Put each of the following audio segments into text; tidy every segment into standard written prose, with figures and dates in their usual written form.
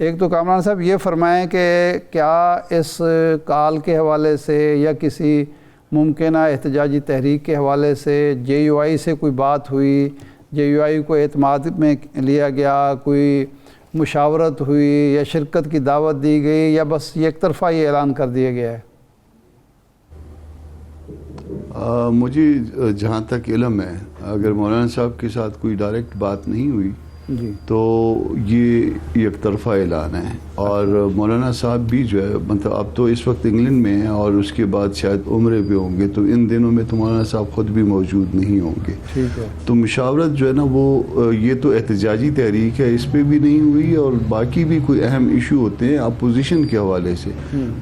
ایک تو کامران صاحب یہ فرمائیں کہ کیا اس کال کے حوالے سے یا کسی ممکنہ احتجاجی تحریک کے حوالے سے جے یو آئی سے کوئی بات ہوئی، جے یو آئی کو اعتماد میں لیا گیا، کوئی مشاورت ہوئی یا شرکت کی دعوت دی گئی، یا بس یک طرفہ یہ اعلان کر دیا گیا ہے؟ مجھے جہاں تک علم ہے اگر مولانا صاحب کے ساتھ کوئی ڈائریکٹ بات نہیں ہوئی جی تو یہ یک طرفہ اعلان ہے، اور مولانا صاحب بھی جو ہے مطلب اب تو اس وقت انگلینڈ میں ہیں اور اس کے بعد شاید عمرے پہ ہوں گے، تو ان دنوں میں تو مولانا صاحب خود بھی موجود نہیں ہوں گے. ٹھیک ہے. تو مشاورت جو ہے نا وہ یہ تو احتجاجی تحریک ہے، اس پہ بھی نہیں ہوئی، اور باقی بھی کوئی اہم ایشو ہوتے ہیں اپوزیشن کے حوالے سے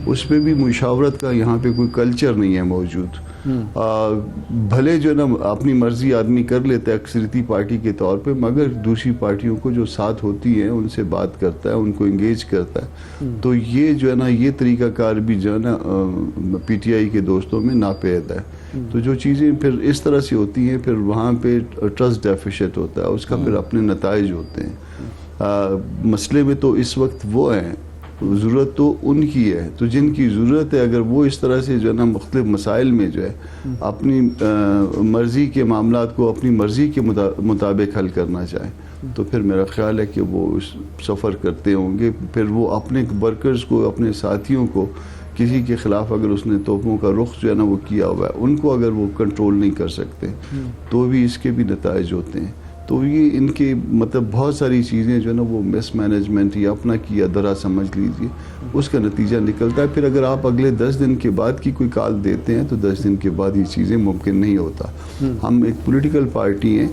اس پہ بھی مشاورت کا یہاں پہ کوئی کلچر نہیں ہے موجود. بھلے جو ہے نا اپنی مرضی آدمی کر لیتا ہے اکثریتی پارٹی کے طور پہ، مگر دوسری پارٹیوں کو جو ساتھ ہوتی ہیں ان سے بات کرتا ہے، ان کو انگیج کرتا ہے. تو یہ جو ہے نا یہ طریقہ کار بھی جو ہے نا پی ٹی آئی کے دوستوں میں ناپید ہے. تو جو چیزیں پھر اس طرح سے ہوتی ہیں پھر وہاں پہ ٹرسٹ ڈیفیسٹ ہوتا ہے، اس کا پھر اپنے نتائج ہوتے ہیں. مسئلے میں تو اس وقت وہ ہیں، ضرورت تو ان کی ہے، تو جن کی ضرورت ہے اگر وہ اس طرح سے جو ہے نا مختلف مسائل میں جو ہے اپنی مرضی کے معاملات کو اپنی مرضی کے مطابق حل کرنا چاہیں تو پھر میرا خیال ہے کہ وہ سفر کرتے ہوں گے. پھر وہ اپنے ورکرز کو، اپنے ساتھیوں کو، کسی کے خلاف اگر اس نے توپوں کا رخ جو ہے نا وہ کیا ہوا ہے، ان کو اگر وہ کنٹرول نہیں کر سکتے تو بھی اس کے بھی نتائج ہوتے ہیں. تو یہ ان کے مطلب بہت ساری چیزیں جو ہے نا وہ مس مینجمنٹ یا اپنا کیا درا سمجھ لیجیے، اس کا نتیجہ نکلتا ہے. پھر اگر آپ اگلے 10 دن کے بعد کی کوئی کال دیتے ہیں تو 10 دن کے بعد یہ چیزیں ممکن نہیں ہوتا. ہم ایک پولیٹیکل پارٹی ہیں،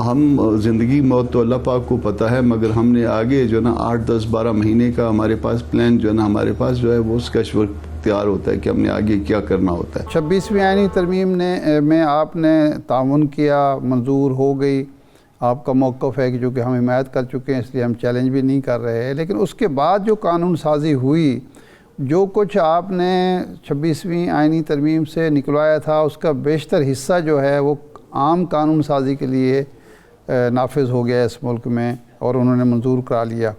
ہم زندگی موت تو اللہ پاک کو پتہ ہے، مگر ہم نے آگے جو ہے نا 8 10 12 مہینے کا ہمارے پاس پلان جو ہے نا ہمارے پاس جو ہے وہ اسکیچ ورک تیار ہوتا ہے کہ ہم نے آگے کیا کرنا ہوتا ہے. 26ویں آئینی ترمیم میں آپ نے تعاون کیا، منظور ہو گئی، آپ کا موقف ہے کہ جو کہ ہم حمایت کر چکے ہیں اس لیے ہم چیلنج بھی نہیں کر رہے ہیں، لیکن اس کے بعد جو قانون سازی ہوئی، جو کچھ آپ نے 26ویں آئینی ترمیم سے نکلوایا تھا اس کا بیشتر حصہ جو ہے وہ عام قانون سازی کے لیے نافذ ہو گیا اس ملک میں اور انہوں نے منظور کرا لیا.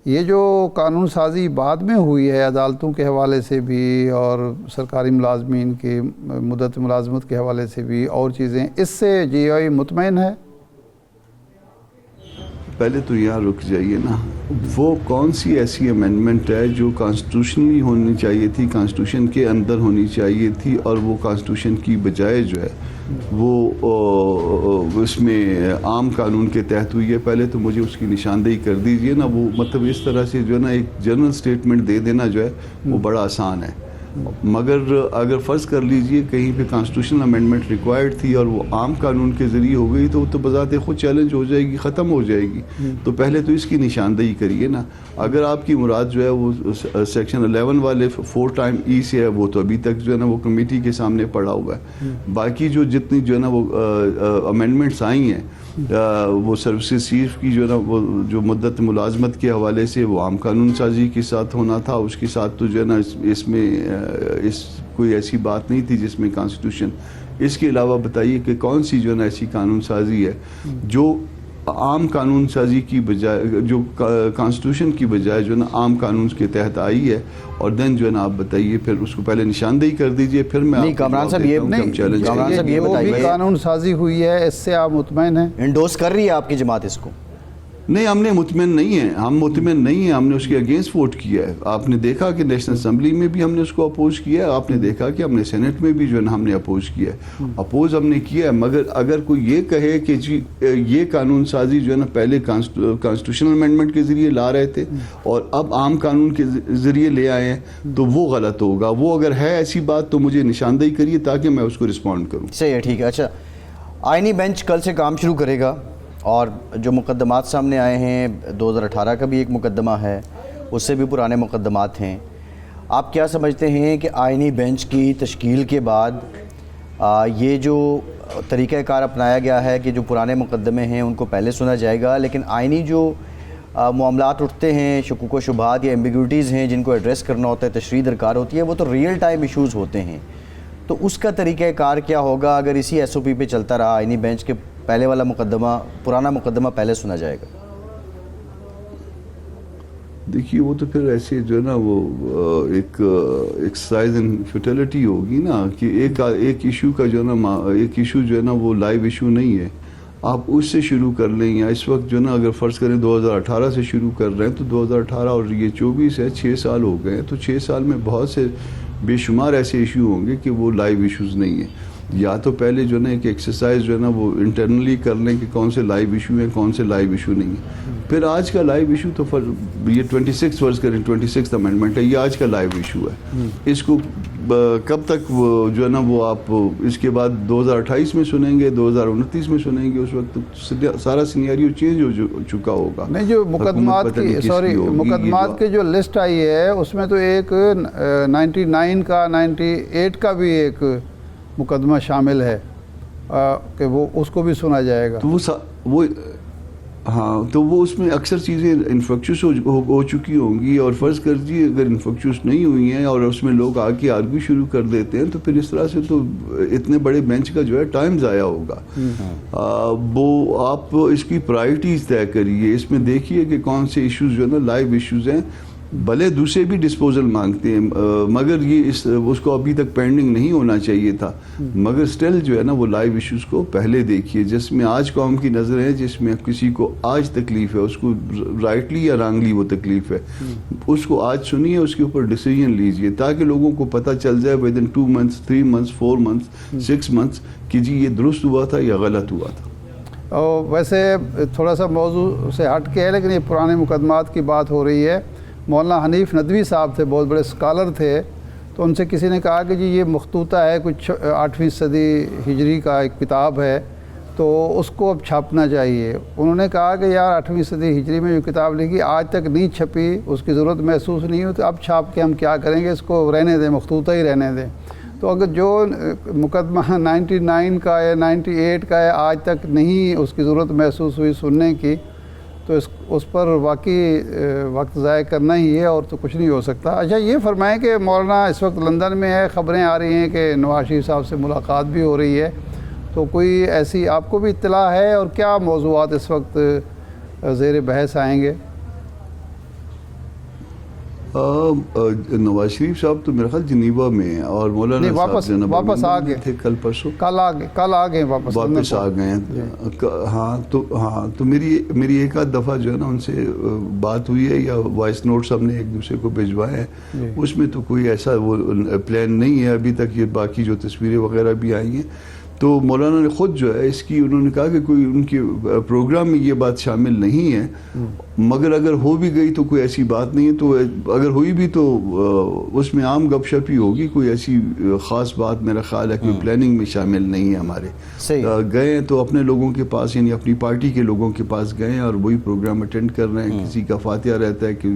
یہ جو قانون سازی بعد میں ہوئی ہے عدالتوں کے حوالے سے بھی اور سرکاری ملازمین کی مدت ملازمت کے حوالے سے بھی اور چیزیں، اس سے جے آئی مطمئن ہے؟ پہلے تو یہاں رک جائیے نا، وہ کون سی ایسی امینڈمنٹ ہے جو کانسٹیٹیوشنلی ہونی چاہیے تھی، کانسٹیٹیوشن کے اندر ہونی چاہیے تھی، اور وہ کانسٹیٹیوشن کی بجائے جو ہے وہ اس میں عام قانون کے تحت ہوئی ہے. پہلے تو مجھے اس کی نشاندہی کر دیجئے نا. وہ مطلب اس طرح سے جو ہے نا ایک جنرل سٹیٹمنٹ دے دینا جو ہے وہ بڑا آسان ہے، مگر اگر فرض کر لیجئے کہیں پہ کانسٹیٹیوشنل امینڈمنٹ ریکوائرڈ تھی اور وہ عام قانون کے ذریعے ہو گئی تو بذات خود چیلنج ہو جائے گی، ختم ہو جائے گی. تو پہلے تو اس کی نشاندہی کریے نا. اگر آپ کی مراد جو ہے وہ سیکشن 11 والے 4 ٹائم ای سے ہے، وہ تو ابھی تک جو ہے نا وہ کمیٹی کے سامنے پڑا ہوا ہے. باقی جو جتنی جو ہے نا وہ امینڈمنٹس آئی ہیں وہ سروسز سیف کی جو ہے نا وہ جو مدت ملازمت کے حوالے سے وہ عام قانون سازی کے ساتھ ہونا تھا، اس کے ساتھ تو جو ہے نا اس میں کوئی ایسی بات نہیں تھی جس میں کانسٹیٹیوشن. اس کے علاوہ بتائیے کہ کون سی جو ہے نا ایسی قانون سازی ہے جو عام قانون سازی کی بجائے، جو کانسٹیٹیوشن کی بجائے جو ہے نا عام قانون کے تحت آئی ہے، اور دین جو ہے نا آپ بتائیے پھر اس کو پہلے نشاندہی کر دیجئے. پھر میں نہیں کامران صاحب یہ بتائیے قانون سازی ہوئی ہے اس سے آپ مطمئن ہیں؟ انڈوس کر رہی ہے آپ کی جماعت اس کو؟ نہیں، ہم نے مطمئن نہیں ہیں، ہم نے اس کے اگینسٹ ووٹ کیا ہے. آپ نے دیکھا کہ نیشنل اسمبلی میں بھی ہم نے اس کو اپوز کیا ہے، آپ نے دیکھا کہ ہم نے سینٹ میں بھی جو ہے نا ہم نے اپوز کیا ہے. اپوز ہم نے کیا ہے، مگر اگر کوئی یہ کہے کہ جی یہ قانون سازی جو ہے نا پہلے کانسٹیٹیوشنل امینڈمنٹ کے ذریعے لا رہے تھے اور اب عام قانون کے ذریعے لے آئے ہیں تو وہ غلط ہوگا. وہ اگر ہے ایسی بات تو مجھے نشاندہی کریے تاکہ میں اس کو رسپونڈ کروں. صحیح ہے، ٹھیک ہے. اچھا، آئینی بینچ کل سے کام شروع کرے گا اور جو مقدمات سامنے آئے ہیں 2018 کا بھی ایک مقدمہ ہے، اس سے بھی پرانے مقدمات ہیں. آپ کیا سمجھتے ہیں کہ آئینی بینچ کی تشکیل کے بعد یہ جو طریقہ کار اپنایا گیا ہے کہ جو پرانے مقدمے ہیں ان کو پہلے سنا جائے گا، لیکن آئینی جو معاملات اٹھتے ہیں، شکوک و شبہات یا ایمبیگوٹیز ہیں جن کو ایڈریس کرنا ہوتا ہے، تشریح درکار ہوتی ہے، وہ تو ریئل ٹائم ایشوز ہوتے ہیں. تو اس کا طریقہ کار کیا ہوگا اگر اسی ایس او پی پہ چلتا رہا، آئینی بینچ کے پہلے والا مقدمہ، پرانا مقدمہ پہلے سنا جائے گا؟ دیکھیے وہ تو پھر ایسے جو ہے نا وہ ایک ایکسرسائز ان فیوٹیلٹی ہوگی نا کہ ایک ایشو کا جو ہے نا ایک ایشو جو ہے نا وہ لائیو ایشو نہیں ہے. آپ اس سے شروع کر لیں یا اس وقت جو ہے نا اگر فرض کریں 2018 سے شروع کر رہے ہیں تو 2018 اور یہ 24 ہے 6 سال ہو گئے ہیں, تو 6 سال میں بہت سے بے شمار ایسے ایشو ہوں گے کہ وہ لائیو ایشوز نہیں ہیں. یا تو پہلے جو ہے نا ایک ایکسرسائز جو ہے نا وہ انٹرنلی کر لیں کہ کون سے لائیو ایشو ہیں کون سے لائیو ایشو نہیں ہیں. پھر آج کا لائیو ایشو تو یہ 26 فرض کریں 26 امینڈمنٹ ہے, یہ آج کا لائیو ایشو ہے. اس کو کب تک وہ جو ہے نا وہ آپ اس کے بعد 2028 میں سنیں گے 2029 میں سنیں گے, اس وقت سارا سینیریو چینج ہو چکا ہوگا. نہیں جو مقدمات کی مقدمات کی جو لسٹ آئی ہے اس میں تو ایک 99 کا 98 کا بھی ایک مقدمہ شامل ہے کہ وہ اس کو بھی سنا جائے گا. تو وہ ہاں تو وہ اس میں اکثر چیزیں انفیکشس ہو چکی ہوں گی, اور فرض کر دیجیے اگر انفیکشس نہیں ہوئی ہیں اور اس میں لوگ آ کے آرگو شروع کر دیتے ہیں تو پھر اس طرح سے تو اتنے بڑے بینچ کا جو ہے ٹائم ضائع ہوگا. وہ آپ اس کی پرائرٹیز طے کریے, اس میں دیکھیے کہ کون سے ایشوز جو ہے نا لائیو ایشوز ہیں, بھلے دوسرے بھی ڈسپوزل مانگتے ہیں مگر یہ اس کو ابھی تک پینڈنگ نہیں ہونا چاہیے تھا, مگر سٹل جو ہے نا وہ لائیو ایشوز کو پہلے دیکھیے جس میں آج قوم کی نظر ہے, جس میں کسی کو آج تکلیف ہے اس کو رائٹلی یا رانگلی وہ تکلیف ہے, اس کو آج سنیے, اس کے اوپر ڈیسیجن لیجئے تاکہ لوگوں کو پتہ چل جائے with in 2 months 3 months 4 months 6 months کہ جی یہ درست ہوا تھا یا غلط ہوا تھا. اور ویسے تھوڑا سا موضوع سے ہٹ کے ہے لیکن یہ پرانے مقدمات کی بات ہو رہی ہے. مولانا حنیف ندوی صاحب تھے, بہت بڑے اسکالر تھے, تو ان سے کسی نے کہا کہ جی یہ مخطوطہ ہے کچھ 8ویں صدی ہجری کا ایک کتاب ہے تو اس کو اب چھاپنا چاہیے. انہوں نے کہا کہ یار 8ویں صدی ہجری میں جو کتاب لکھی آج تک نہیں چھپی, اس کی ضرورت محسوس نہیں ہوئی, تو اب چھاپ کے ہم کیا کریں گے, اس کو رہنے دیں, مخطوطہ ہی رہنے دیں. تو اگر جو مقدمہ 99 کا ہے 98 کا ہے آج تک نہیں اس کی ضرورت محسوس ہوئی سننے کی, تو اس پر واقعی وقت ضائع کرنا ہی ہے اور تو کچھ نہیں ہو سکتا. اچھا یہ فرمائیں کہ مولانا اس وقت لندن میں ہے, خبریں آ رہی ہیں کہ نواز شریف صاحب سے ملاقات بھی ہو رہی ہے, تو کوئی ایسی آپ کو بھی اطلاع ہے اور کیا موضوعات اس وقت زیر بحث آئیں گے؟ نواز شریف صاحب تو میرا خیال جنیوا میں ہیں اور مولانا صاحب واپس آ گئے تھے کل پرسوں, کل آ گئے واپس آ گئے ہیں. ہاں تو میری ایک آدھ دفعہ جو ہے نا ان سے بات ہوئی ہے یا وائس نوٹس ہم نے ایک دوسرے کو بھجوائے ہیں, اس میں تو کوئی ایسا وہ پلان نہیں ہے ابھی تک. یہ باقی جو تصویریں وغیرہ بھی آئی ہیں تو مولانا نے خود جو ہے اس کی انہوں نے کہا کہ کوئی ان کے پروگرام میں یہ بات شامل نہیں ہے, مگر اگر ہو بھی گئی تو کوئی ایسی بات نہیں ہے, تو اگر ہوئی بھی تو اس میں عام گپ شپ ہی ہوگی, کوئی ایسی خاص بات میرا خیال ہے کوئی پلاننگ میں شامل نہیں ہے ہمارے. گئے ہیں تو اپنے لوگوں کے پاس یعنی اپنی پارٹی کے لوگوں کے پاس گئے ہیں اور وہی پروگرام اٹینڈ کر رہے ہیں. کسی کا فاتحہ رہتا ہے کہ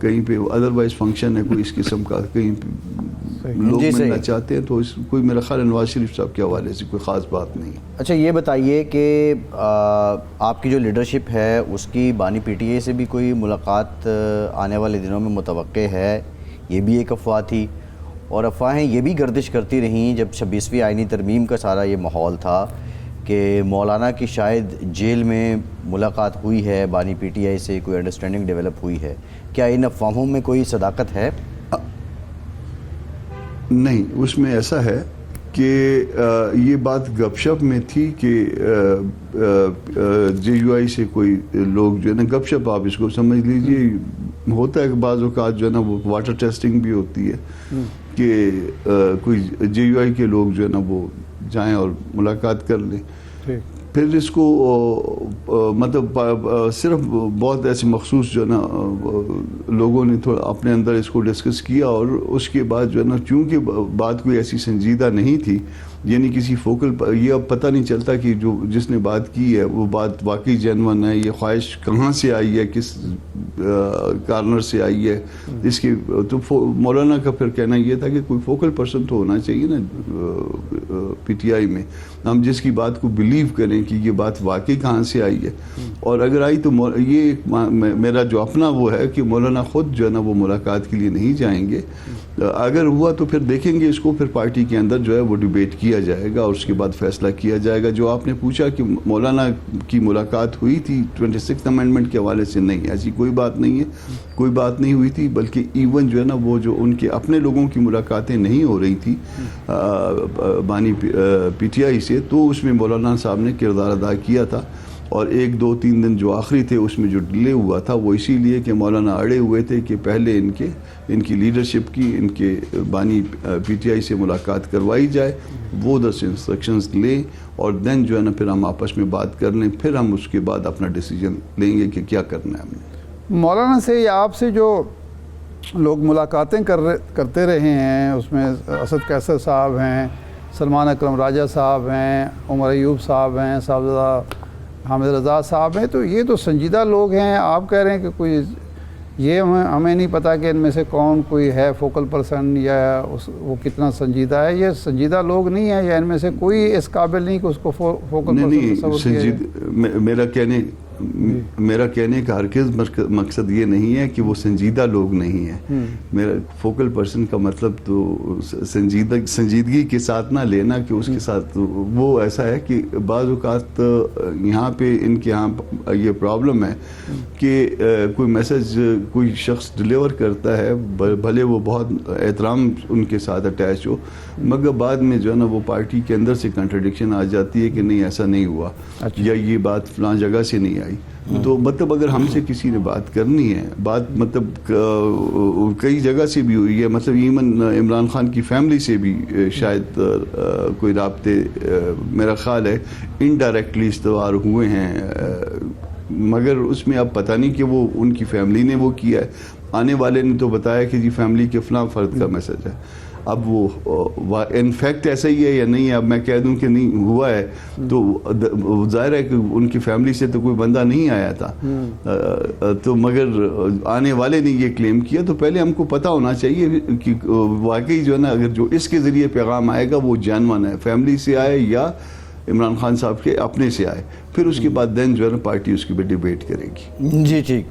کہیں پہ ادروائز فنکشن ہے کوئی اس قسم کا, کہیں پہ لوگ ملنا چاہتے ہیں, تو کوئی میرا خیال نواز شریف صاحب کے حوالے سے کوئی خاص بات نہیں ہے. اچھا یہ بتائیے کہ آپ کی جو لیڈرشپ ہے اس کی بانی پی ٹی آئی سے بھی کوئی ملاقات آنے والے دنوں میں متوقع ہے؟ یہ بھی ایک افواہ تھی, اور افواہیں یہ بھی گردش کرتی رہیں جب 26ویں آئینی ترمیم کا سارا یہ ماحول تھا کہ مولانا کی شاید جیل میں ملاقات ہوئی ہے بانی پی ٹی آئی سے, کوئی انڈرسٹینڈنگ ڈیولپ ہوئی ہے. کیا ان افواہوں میں کوئی صداقت ہے؟ نہیں, اس میں ایسا ہے کہ یہ بات گپ شپ میں تھی کہ جے یو آئی سے کوئی لوگ جو ہے نا گپ شپ آپ اس کو سمجھ لیجئے, ہوتا ہے کہ بعض اوقات جو ہے نا وہ واٹر ٹیسٹنگ بھی ہوتی ہے کہ کوئی جے یو آئی کے لوگ جو ہے نا وہ جائیں اور ملاقات کر لیں. پھر اس کو مطلب صرف بہت ایسے مخصوص جو ہے نا لوگوں نے تھوڑا اپنے اندر اس کو ڈسکس کیا, اور اس کے بعد جو ہے نا چونکہ بات کوئی ایسی سنجیدہ نہیں تھی, یعنی کسی فوکل یہ اب پتہ نہیں چلتا کہ جو جس نے بات کی ہے وہ بات واقعی جینون ہے, یہ خواہش کہاں سے آئی ہے, کس کارنر سے آئی ہے اس کی. تو مولانا کا پھر کہنا یہ تھا کہ کوئی فوکل پرسن تو ہونا چاہیے نا پی ٹی آئی میں, ہم جس کی بات کو بلیو کریں ہیں کہ یہ بات واقعی کہاں سے آئی ہے، اور اگر آئی تو یہ میرا جو اپنا وہ ہے کہ مولانا خود جو ہے نا وہ ملاقات کے لیے نہیں جائیں گے. اگر ہوا تو پھر دیکھیں گے اس کو، پھر پارٹی کے اندر جو ہے وہ ڈیبیٹ کیا جائے گا اور اس کے بعد فیصلہ کیا جائے گا. جو آپ نے پوچھا کہ مولانا کی ملاقات ہوئی تھی 26 امینڈمنٹ کے حوالے سے، نہیں، ایسی کوئی بات نہیں ہے، کوئی بات نہیں ہوئی تھی. بلکہ ایون جو ہے نا وہ جو ان کے اپنے لوگوں کی ملاقاتیں نہیں ہو رہی تھی بانی پی ٹی آئی سے، تو اس میں مولانا صاحب نے کردار ادا کیا تھا. اور 1 2 3 دن جو آخری تھے اس میں جو ڈیلے ہوا تھا وہ اسی لیے کہ مولانا اڑے ہوئے تھے کہ پہلے ان کی لیڈرشپ کی، ان کے بانی پی ٹی آئی سے ملاقات کروائی جائے، وہ 10 انسٹرکشنز لیں اور دین جو ہے نا پھر ہم آپس میں بات کر لیں، پھر ہم اس کے بعد اپنا ڈیسیجن لیں گے کہ کیا کرنا ہے ہم نے. مولانا سے یا آپ سے جو لوگ ملاقاتیں کرتے رہے ہیں، اس میں اسد قیصر صاحب ہیں، سلمان اکرم راجہ صاحب ہیں، عمر ایوب صاحب ہیں، صاحبزادہ حامد رضا صاحب ہیں، تو یہ تو سنجیدہ لوگ ہیں. آپ کہہ رہے ہیں کہ کوئی یہ ہمیں نہیں پتہ کہ ان میں سے کون کوئی ہے فوکل پرسن یا وہ کتنا سنجیدہ ہے. یہ سنجیدہ لوگ نہیں ہیں یا ان میں سے کوئی اس قابل نہیں کہ اس کو فوکل پرسن تصور کیا جائے؟ میرا کہنے کا ہرگز مقصد یہ نہیں ہے کہ وہ سنجیدہ لوگ نہیں ہیں. میرا فوکل پرسن کا مطلب تو سنجیدگی کے ساتھ نہ لینا کہ اس کے ساتھ وہ ایسا ہے کہ بعض اوقات یہاں پہ ان کے یہاں یہ پرابلم ہے کہ کوئی میسج کوئی شخص ڈیلیور کرتا ہے، بھلے وہ بہت احترام ان کے ساتھ اٹیچ ہو، مگر بعد میں جو ہے نا وہ پارٹی کے اندر سے کنٹرڈکشن آ جاتی ہے کہ نہیں ایسا نہیں ہوا، یا یہ بات فلاں جگہ سے نہیں آئی. تو مطلب اگر ہم سے کسی نے بات کرنی ہے، بات مطلب کئی جگہ سے بھی ہوئی ہے، مطلب ایون عمران خان کی فیملی سے بھی شاید کوئی رابطے میرا خیال ہے انڈائریکٹلی استوار ہوئے ہیں، مگر اس میں اب پتہ نہیں کہ وہ ان کی فیملی نے وہ کیا ہے. آنے والے نے تو بتایا کہ جی فیملی کے فلاں فرد کا میسج ہے. اب وہ انفیکٹ ایسا ہی ہے یا نہیں ہے، اب میں کہہ دوں کہ نہیں ہوا ہے تو ظاہر ہے کہ ان کی فیملی سے تو کوئی بندہ نہیں آیا تھا، تو مگر آنے والے نے یہ کلیم کیا. تو پہلے ہم کو پتہ ہونا چاہیے کہ واقعی جو ہے نا اگر جو اس کے ذریعے پیغام آئے گا وہ جینوین ہے، فیملی سے آئے یا عمران خان صاحب کے اپنے سے آئے، پھر اس کے بعد دین جو ہے نا پارٹی اس کی بھی ڈیبیٹ کرے گی. جی ٹھیک.